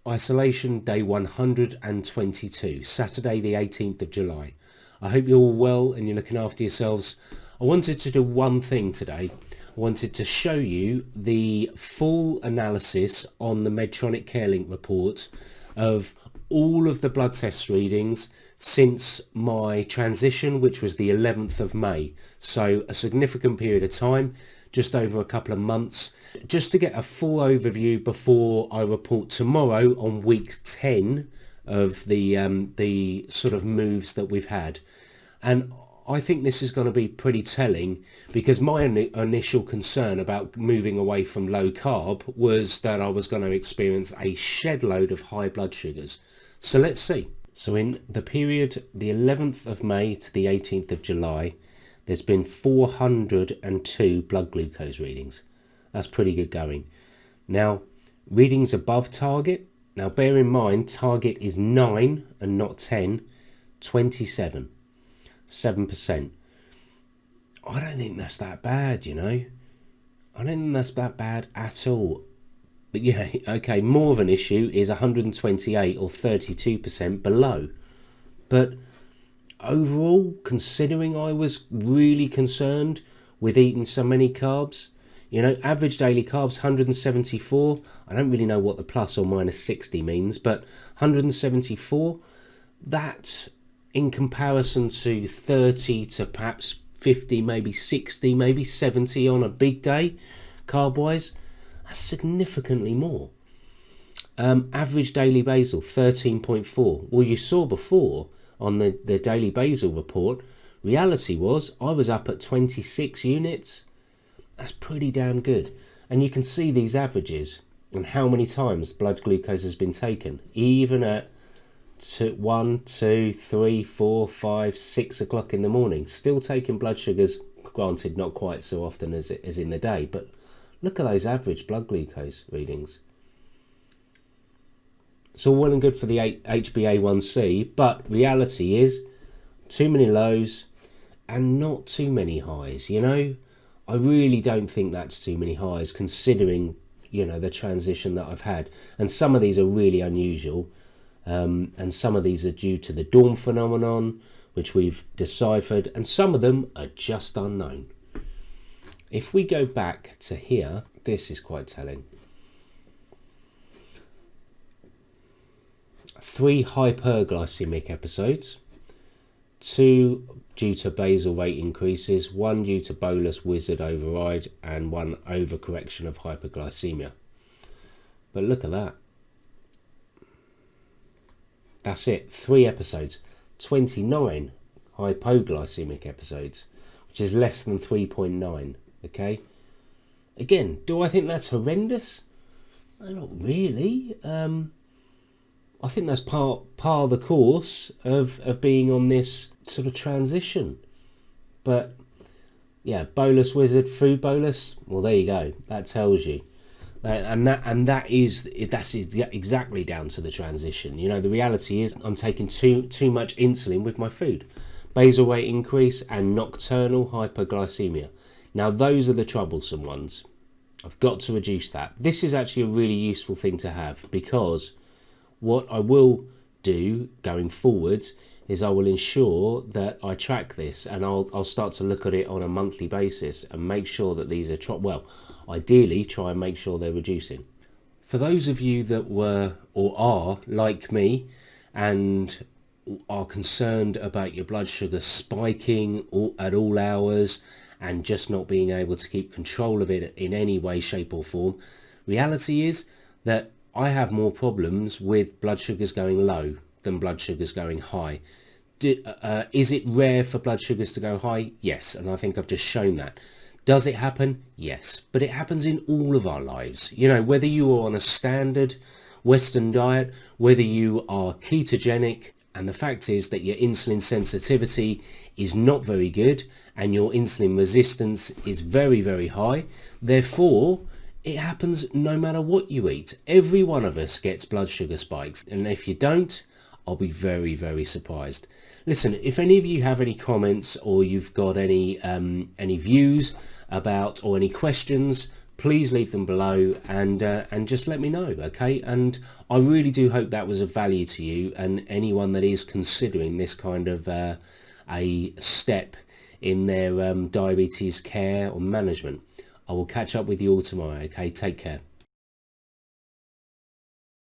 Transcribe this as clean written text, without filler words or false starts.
Isolation day 122, Saturday the 18th of July. I hope you're all well and you're looking after yourselves. I wanted to do one thing today. I wanted to show you the full analysis on the Medtronic CareLink report of all of the blood test readings since my transition, which was the 11th of May. So a significant period of time, just over a couple of months, just to get a full overview before I report tomorrow on week 10 of the sort of moves that we've had. And I think this is going to be pretty telling, because my initial concern about moving away from low carb was that I was going to experience a shed load of high blood sugars. So let's see. So in the period the 11th of May to the 18th of July, there's been 402 blood glucose readings. That's pretty good going. Now, readings above target. Now, bear in mind, target is 9 and not 10, 27, 7%. I don't think that's that bad, you know. I don't think that's that bad at all. But yeah, okay, more of an issue is 128 or 32% below. But overall, considering I was really concerned with eating so many carbs, you know, average daily carbs 174. I don't really know what the plus or minus 60 means, but 174, that in comparison to 30 to perhaps 50, maybe 60, maybe 70 on a big day, carb-wise, that's significantly more. Average daily basal 13.4. Well, you saw before on the daily basal report, reality was I was up at 26 units. That's pretty damn good. And you can see these averages and how many times blood glucose has been taken, even at 1, 2, 3, 4, 5, 6 o'clock in the morning. Still taking blood sugars, granted not quite so often as in the day, but look at those average blood glucose readings. It's all well and good for the HbA1c, but reality is too many lows and not too many highs, you know. I really don't think that's too many highs, considering, you know, the transition that I've had. And some of these are really unusual, and some of these are due to the dawn phenomenon, which we've deciphered, and some of them are just unknown. If we go back to here, this is quite telling. 3 hyperglycemic episodes, 2 due to basal rate increases, 1 due to bolus wizard override, and 1 overcorrection of hyperglycemia. But look at that. That's it. 3 episodes. 29 hypoglycemic episodes, which is less than 3.9. Okay. Again, do I think that's horrendous? Not really. I think that's part of the course of being on this sort of transition. But yeah, bolus wizard, food bolus. Well, there you go. That tells you, that's exactly down to the transition. You know, the reality is I'm taking too much insulin with my food, basal rate increase, and nocturnal hyperglycemia. Now, those are the troublesome ones. I've got to reduce that. This is actually a really useful thing to have, because what I will do going forwards is I will ensure that I track this, and I'll start to look at it on a monthly basis and make sure that these are ideally try and make sure they're reducing. For those of you that were or are like me and are concerned about your blood sugar spiking at all hours and just not being able to keep control of it in any way, shape or form, reality is that I have more problems with blood sugars going low than blood sugars going high. Is it rare for blood sugars to go high? Yes, and I think I've just shown that. Does it happen? Yes, but it happens in all of our lives. You know, whether you are on a standard Western diet, whether you are ketogenic, and the fact is that your insulin sensitivity is not very good and your insulin resistance is very, very high. Therefore, it happens no matter what you eat. Every one of us gets blood sugar spikes, and if you don't, I'll be very, very surprised. Listen, if any of you have any comments or you've got any views about or any questions, please leave them below and just let me know, okay? And I really do hope that was of value to you and anyone that is considering this kind of a step in their diabetes care or management. I will catch up with you all tomorrow, okay? Take care.